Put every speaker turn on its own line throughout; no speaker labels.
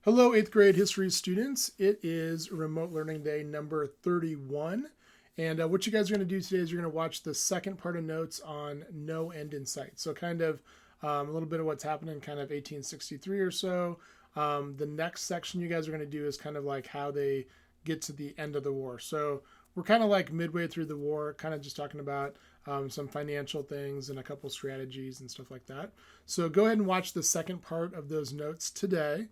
Hello, 8th grade history students. It is remote learning day number 31. And what you guys are going to do today is you're going to watch the second part of notes on no end in sight. So kind of a little bit of what's happening kind of 1863 or so. The next section you guys are going to do is kind of like how they get to the end of the war. So we're kind of like midway through the war, kind of just talking about some financial things and a couple strategies and stuff like that. So go ahead and watch the second part of those notes today.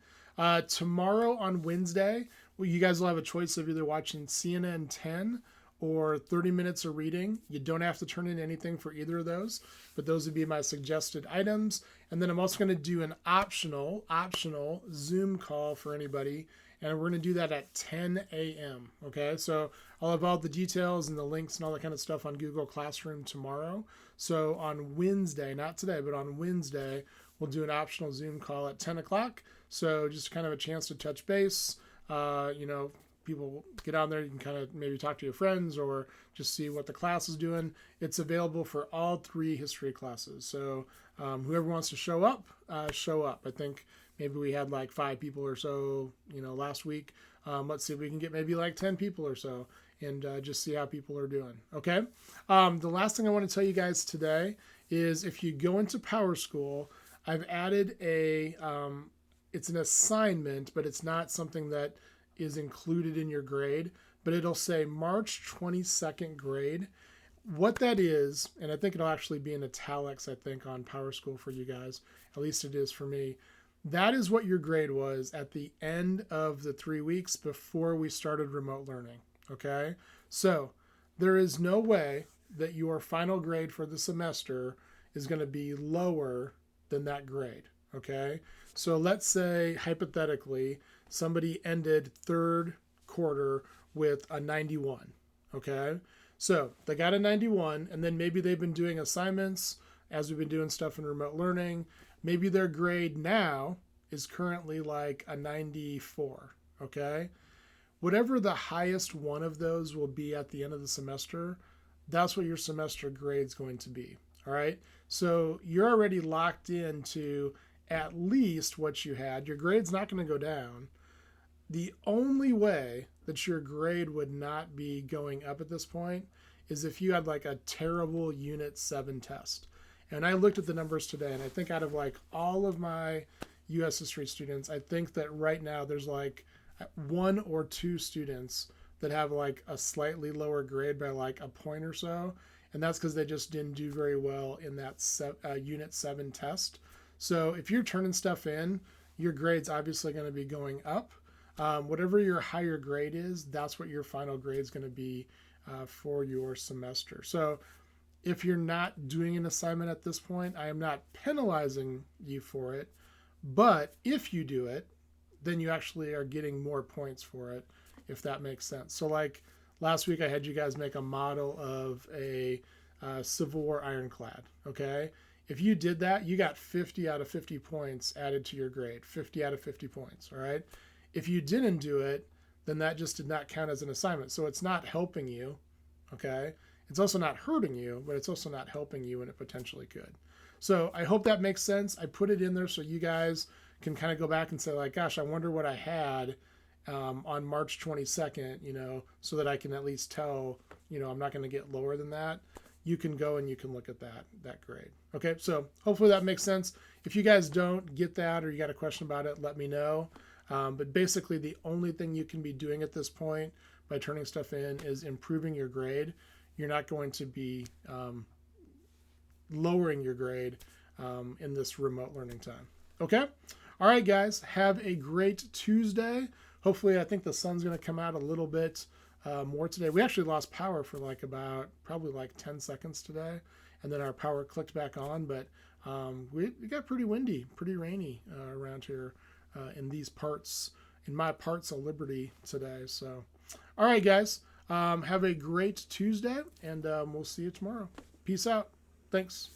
Tomorrow on Wednesday, you guys will have a choice of either watching CNN 10 or 30 minutes of reading. You don't have to turn in anything for either of those, but those would be my suggested items. And then I'm also going to do an optional Zoom call for anybody, and we're going to do that at 10 a.m. Okay, so I'll have all the details and the links and all that kind of stuff on Google Classroom tomorrow. So on Wednesday, not today, but on Wednesday, we'll do an optional Zoom call at 10 o'clock. So just kind of a chance to touch base. People get on there. You can kind of maybe talk to your friends or just see what the class is doing. It's available for all 3 history classes. So whoever wants to show up, show up. I think maybe we had like 5 people or so, last week. Let's see if we can get maybe like 10 people or so and just see how people are doing. Okay. The last thing I want to tell you guys today is if you go into PowerSchool, I've added it's an assignment, but it's not something that is included in your grade, but it'll say March 22nd grade. What that is, and I think it'll actually be in italics, I think, on PowerSchool for you guys. At least it is for me. That is what your grade was at the end of the 3 weeks before we started remote learning. Okay? So there is no way that your final grade for the semester is going to be lower than that grade. Okay? So let's say, hypothetically, somebody ended third quarter with a 91. Okay? So they got a 91, and then maybe they've been doing assignments as we've been doing stuff in remote learning. Maybe their grade now is currently like a 94. Okay? Whatever the highest one of those will be at the end of the semester, that's what your semester grade's going to be. All right? So you're already locked into at least what you had. Your grade's not going to go down. The only way that your grade would not be going up at this point is if you had like a terrible Unit 7 test. And I looked at the numbers today, and I think out of like all of my U.S. history students, I think that right now there's like 1 or 2 students that have like a slightly lower grade by like a point or so. And that's because they just didn't do very well in that Unit 7 test. So if you're turning stuff in, your grade's obviously going to be going up. Whatever your higher grade is, that's what your final grade is going to be for your semester. So if you're not doing an assignment at this point, I am not penalizing you for it. But if you do it, then you actually are getting more points for it, if that makes sense. So like last week, I had you guys make a model of a Civil War ironclad, okay? If you did that, you got 50 out of 50 points added to your grade, 50 out of 50 points, all right? If you didn't do it, then that just did not count as an assignment. So it's not helping you, okay? It's also not hurting you, but it's also not helping you when it potentially could. So I hope that makes sense. I put it in there so you guys can kind of go back and say like, gosh, I wonder what I had on March 22nd, so that I can at least tell, I'm not going to get lower than that. You can go and you can look at that grade. Okay, so hopefully that makes sense. If you guys don't get that or you got a question about it, let me know. But basically the only thing you can be doing at this point by turning stuff in is improving your grade. You're not going to be lowering your grade in this remote learning time. Okay? All right, guys, have a great Tuesday. Hopefully, I think the sun's going to come out a little bit more today. We actually lost power for probably 10 seconds today, and then our power clicked back on, but we got pretty windy, pretty rainy around here in these parts, in my parts of Liberty today. So, all right, guys, have a great Tuesday, and we'll see you tomorrow. Peace out. Thanks.